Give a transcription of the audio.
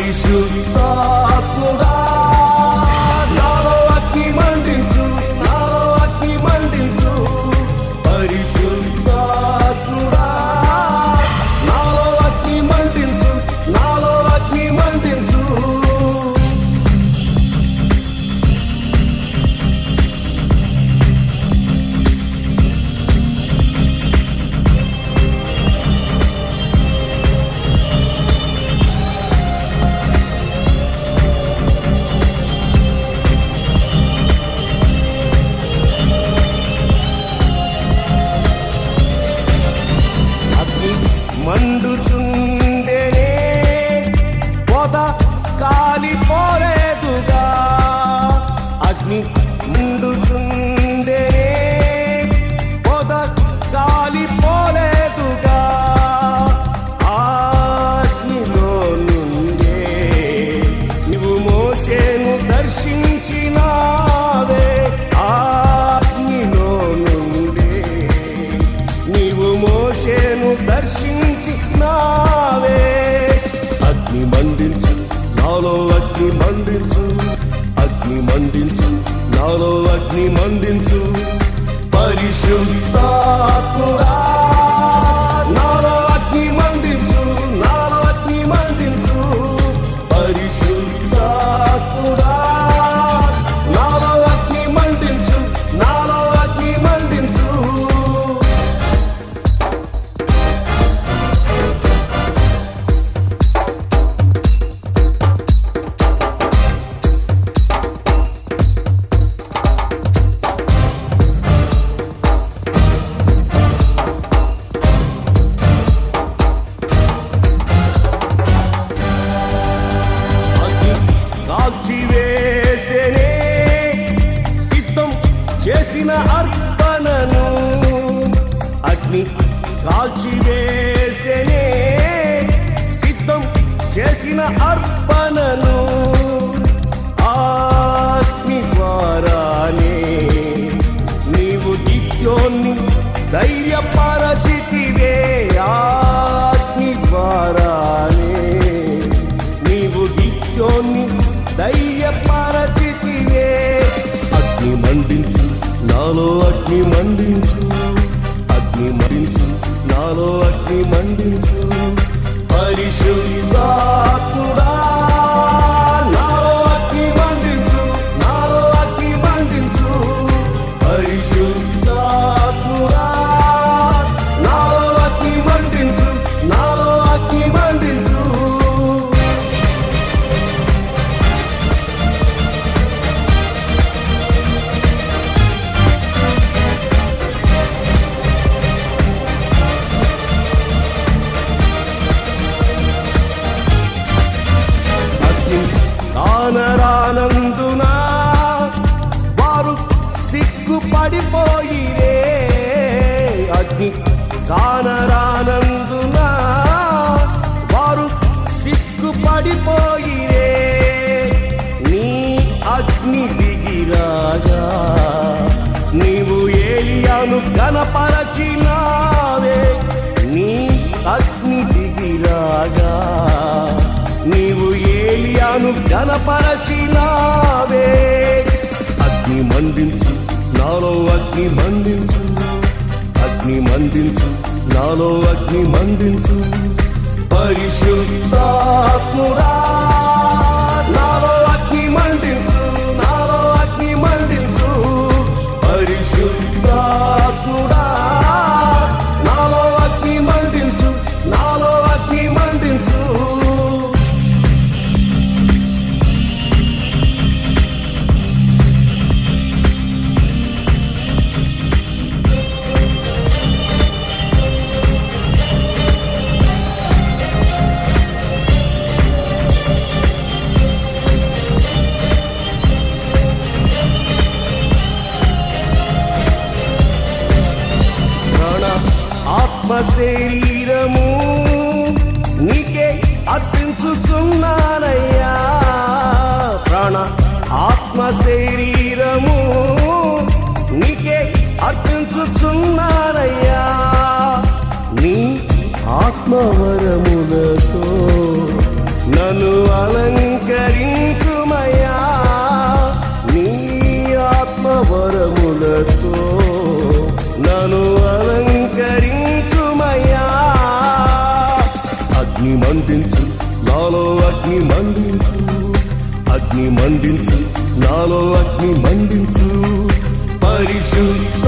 పరిశుద్ధాత్ముడా నాలో అగ్ని మండించు, నాలో అగ్ని మండించు. పరిశుద్ధాత్ముడా నాలో అగ్ని మండించు, నాలో అగ్ని మండించు. మండుచుండెనే పొద కాలిపోలేదుగా. అగ్ని మండుచుండెనే పొద కాలిపోలేదుగా. అగ్నిలో నుండే నువ్వు మోషేను దర్శించినావే. అగ్నిలో నుండే నీవు మోషేను దర్శించినావే. అగ్ని మండించు, నాలో అగ్ని మండించు. అగ్ని మండించు, నాలో అగ్ని మండించు. పరిశుద్ధాత్ముడా నాలో అగ్ని మండించు, నాలో అగ్ని మండించు. పరిశుద్ధాత్ముడా నాలో అగ్ని మండించు, నాలో అగ్ని మండించు. కాల్చివేసెనే సిద్ధం చేసిన అర్పణను. అగ్ని కాల్చివేసెనే సిద్ధం చేసిన అర్పణను. అగ్ని ద్వారానే నీవు గిద్యోన్ని ధైర్యపరచితివే. అగ్ని ద్వారానే నీవు గిద్యోన్ని ధైర్యపరచితివే. అగ్ని మండించు, నాలో అగ్ని మండించు. అగ్ని మండించు, నాలో అగ్ని మండించు. పరిశుద్ధాత్ముడా నాలో అగ్ని మండించు, నాలో అగ్ని మండించు. పరిశుద్ధాత్ముడా నాలో అగ్ని మండించు, నాలో అగ్ని మండించు. కానరానందున వారు సిగ్గుపడిపోయిరే. అగ్ని కానరానందున వారు సిగ్గుపడిపోయిరే. నీ అగ్ని దిగిరాగా నీవు ఏలియాను ఘనపరచినావే. నీ అగ్ని దిగిరాగా నీవు ఏలియాను ఘనపరచినావే. అగ్ని మండించు, నాలో అగ్ని మండించు. అగ్ని మండించు, నాలో అగ్ని మండించు. పరిశుద్ధాత్ముడా నాలో అగ్ని మండించు, నాలో అగ్ని మండించు. పరిశుద్ధాత్ముడా నాలో అగ్ని మండించు, నాలో అగ్ని మండించు. ఆత్మ శరీరము నీకే అర్పించుచున్నానయ్యా. ప్రాణ ఆత్మ శరీరము నీకే అర్పించుచున్నానయ్యా. నీ ఆత్మవరములతో నన్ను అలంకరించుమయ్యా నీ ఆత్మవరములతో నన్ను అలంకరించుమయ్యా అగ్ని మండించు నాలో అగ్ని మండించు నాలో అగ్ని మండించు పరిశుద్ధ